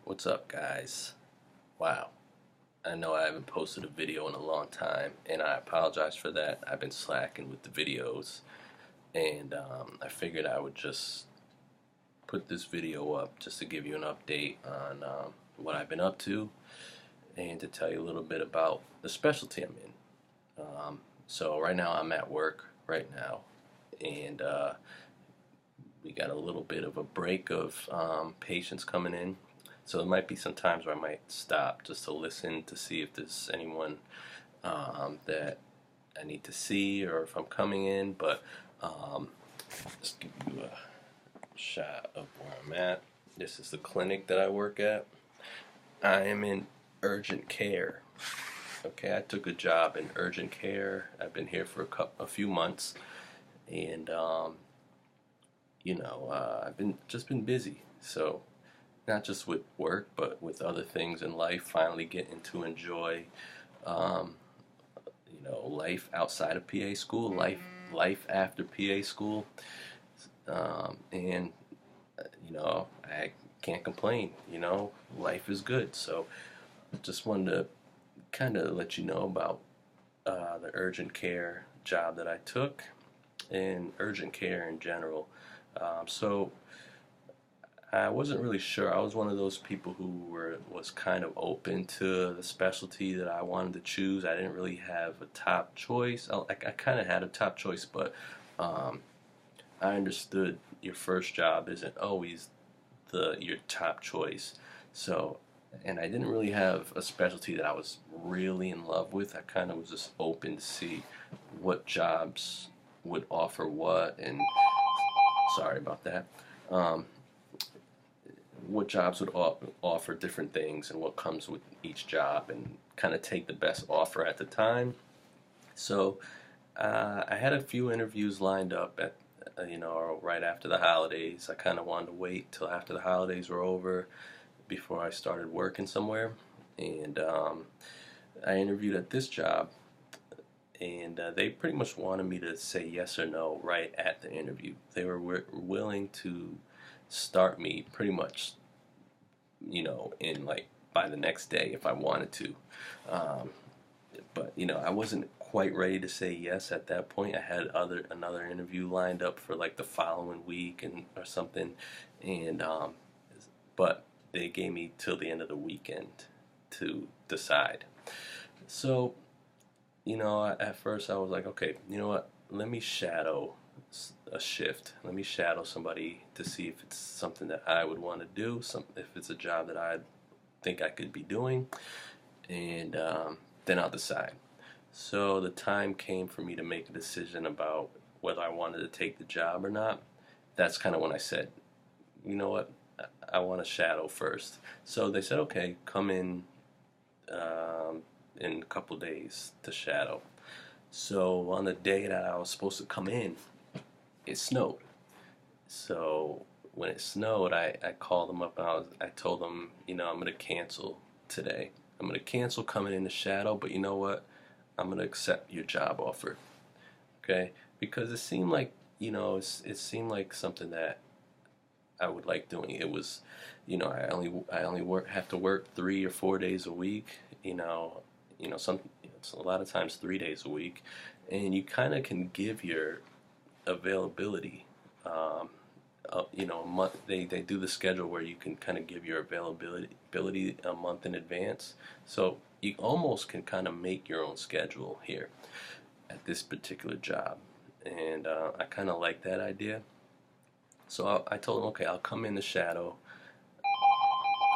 What's up, guys? Wow, I know I haven't posted a video in a long time, and I apologize for that. I've been slacking with the videos, and I figured I would just put this video up just to give you an update on what I've been up to and to tell you a little bit about the specialty I'm in. So, right now, I'm at work right now, and we got a little bit of a break of patients coming in. So there might be some times where I might stop just to listen to see if there's anyone that I need to see or if I'm coming in. But just give you a shot of where I'm at. This is the clinic that I work at. I am in urgent care. Okay, I took a job in urgent care. I've been here for a few months, and I've been busy. So not just with work, but with other things in life. Finally getting to enjoy, um, life outside of PA school, life after PA school, and I can't complain. Life is good. So just wanted to kind of let you know about the urgent care job that I took and urgent care in general. So I wasn't really sure. I was one of those people who was kind of open to the specialty that I wanted to choose. I didn't really have a top choice. I kind of had a top choice, but um, I understood your first job isn't always your top choice. So, and I didn't really have a specialty that I was really in love with. I kind of was just open to see what jobs would offer what, and sorry about that. Um, what jobs would offer different things and what comes with each job, and kind of take the best offer at the time. So I had a few interviews lined up at right after the holidays. I kind of wanted to wait till after the holidays were over before I started working somewhere, and I interviewed at this job, and they pretty much wanted me to say yes or no right at the interview. They were willing to start me pretty much, in like by the next day if I wanted to. Um, but I wasn't quite ready to say yes at that point. I had another interview lined up for like the following week and or something, and but they gave me till the end of the weekend to decide. So at first I was like, okay, you know what? Let me shadow a shift. Let me shadow somebody to see if it's something that I would want to do. If it's a job that I think I could be doing, and then I'll decide. So the time came for me to make a decision about whether I wanted to take the job or not. That's kind of when I said, you know what, I want to shadow first. So they said, okay, come in a couple days to shadow. So on the day that I was supposed to come in, it snowed. So when it snowed, I called them up and I told them, I'm gonna cancel today. I'm gonna cancel coming in the shadow, but you know what? I'm gonna accept your job offer. Okay? Because it seemed like it seemed like something that I would like doing. It was, I only have to work 3 or 4 days a week. Some it's a lot of times 3 days a week, and you kind of can give your availability. A month. They do the schedule where you can kind of give your availability a month in advance. So you almost can kind of make your own schedule here at this particular job, and I kind of like that idea. So I told him, okay, I'll come in the shadow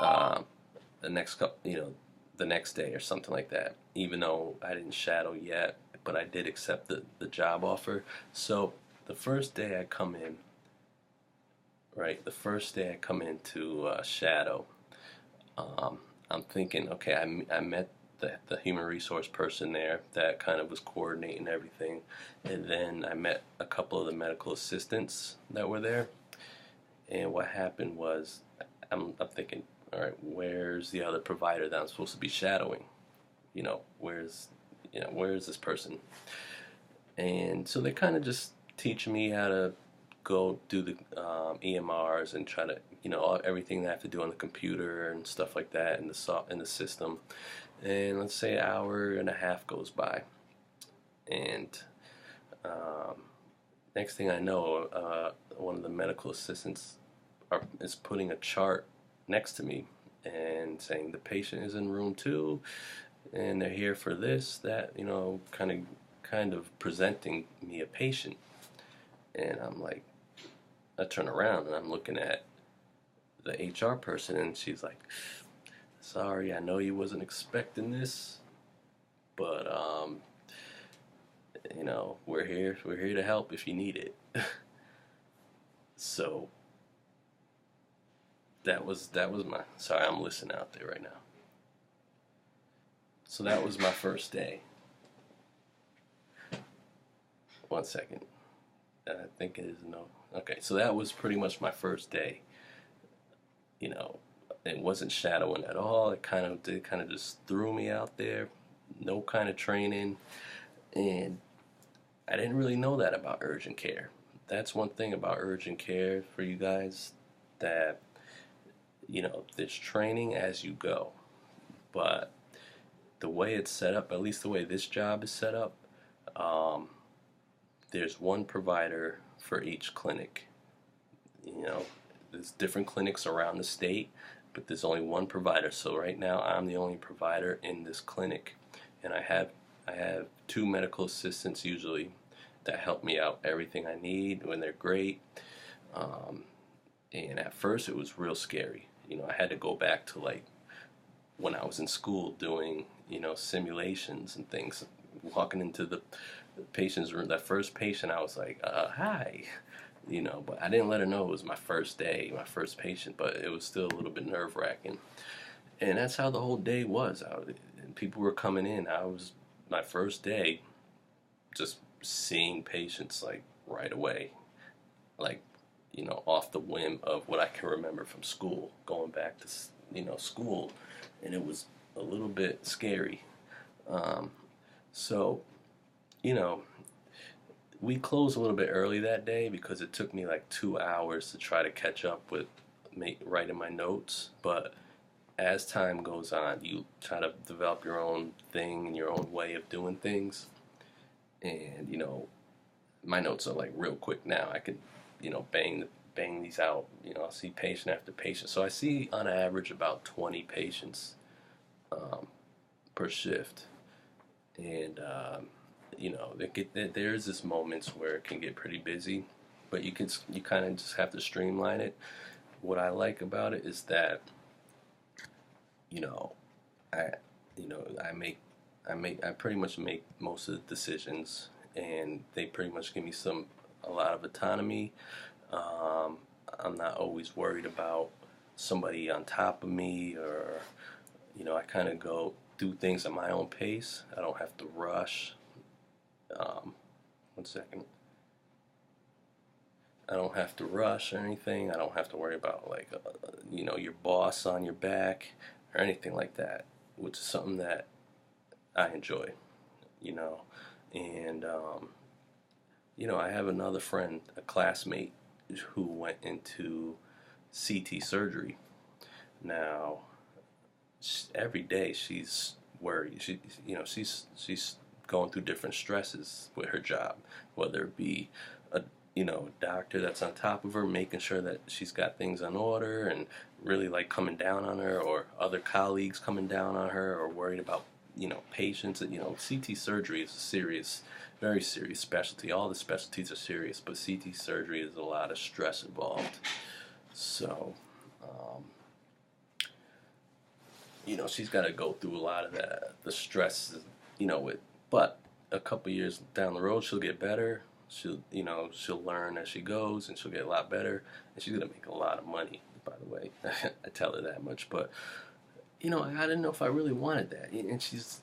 uh, the next the next day or something like that. Even though I didn't shadow yet, but I did accept the job offer. So the first day I come in, right? The first day I come into shadow, I'm thinking, okay, I met the human resource person there that kind of was coordinating everything, and then I met a couple of the medical assistants that were there. And what happened was, I'm thinking, all right, where's the other provider that I'm supposed to be shadowing? Where's this person? And so they kind of just teach me how to go do the EMRs and try to, everything they have to do on the computer and stuff like that in the system. And let's say an hour and a half goes by, and next thing I know, one of the medical assistants is putting a chart next to me and saying the patient is in room 2 and they're here for this, that, kind of presenting me a patient. And I'm like, I turn around and I'm looking at the HR person, and she's like, sorry, I know you wasn't expecting this, but we're here to help if you need it. So that was my, sorry, I'm listening out there right now. So that was my first day. One second. I think it is no. Okay, so that was pretty much my first day. It wasn't shadowing at all. It kind of just threw me out there. No kind of training, and I didn't really know that about urgent care. That's one thing about urgent care for you guys, that there's training as you go, but the way it's set up, at least the way this job is set up, there's one provider for each clinic. There's different clinics around the state, but there's only one provider. So right now I'm the only provider in this clinic, and I have 2 medical assistants usually that help me out everything I need when they're great. And at first it was real scary. I had to go back to like when I was in school doing simulations and things. Walking into the patient's room, that first patient, I was like, hi. But I didn't let her know it was my first day, my first patient, but it was still a little bit nerve-wracking. And that's how the whole day was. People were coming in. My first day, just seeing patients like right away, like, off the whim of what I can remember from school, going back to, school, and it was a little bit scary. So, we closed a little bit early that day because it took me like 2 hours to try to catch up with writing my notes. But as time goes on, you try to develop your own thing and your own way of doing things. And my notes are like real quick now. I could bang these out. I'll see patient after patient. So I see on average about 20 patients per shift. And there's this moments where it can get pretty busy, but you kind of just have to streamline it. What I like about it is that I pretty much make most of the decisions, and they pretty much give me a lot of autonomy. I'm not always worried about somebody on top of me, or I kind of go do things at my own pace. I don't have to rush. One second. I don't have to rush or anything. I don't have to worry about like your boss on your back or anything like that, which is something that I enjoy. And I have another friend, a classmate, who went into CT surgery. Now, every day she's worried. She's going through different stresses with her job, whether it be a doctor that's on top of her, making sure that she's got things in order, and really like coming down on her, or other colleagues coming down on her, or worried about patients. CT surgery is a serious, very serious specialty. All the specialties are serious, but CT surgery is a lot of stress involved. So she's got to go through a lot of the stress, but a couple years down the road, she'll get better. She'll learn as she goes, and she'll get a lot better, and she's gonna make a lot of money, by the way. I tell her that much. But I didn't know if I really wanted that. And she's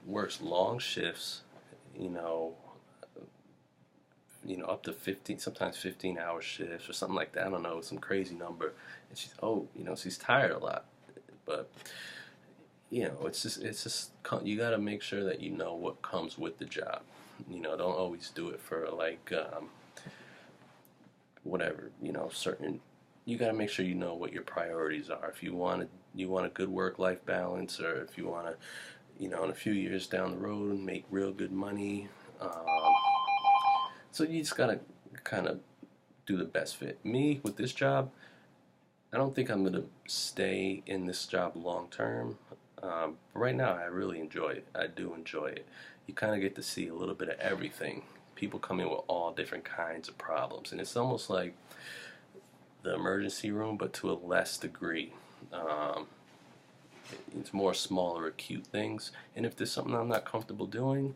works long shifts, up to 15, sometimes 15-hour shifts or something like that. I don't know, some crazy number. And she's tired a lot. But it's just you got to make sure that you know what comes with the job. Don't always do it for like whatever, certain, you got to make sure you know what your priorities are. If you want a good work-life balance, or if you want to, in a few years down the road, make real good money. So you just gotta kind of do the best fit. Me, with this job, I don't think I'm gonna stay in this job long term. But right now, I really enjoy it. I do enjoy it. You kind of get to see a little bit of everything. People come in with all different kinds of problems, and it's almost like the emergency room, but to a less degree. Um, it's more smaller, acute things. And if there's something I'm not comfortable doing,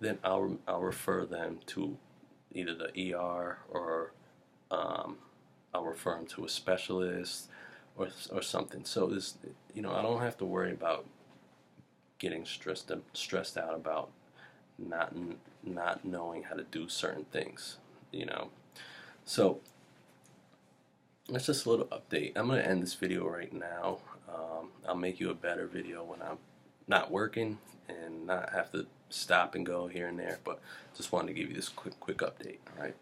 then I'll refer them to either the ER, or um, I'll refer them to a specialist, or something. So this, I don't have to worry about getting stressed out about not not knowing how to do certain things. You know, so that's just a little update. I'm gonna end this video right now. I'll make you a better video when I'm not working and not have to stop and go here and there. But just wanted to give you this quick update. All right.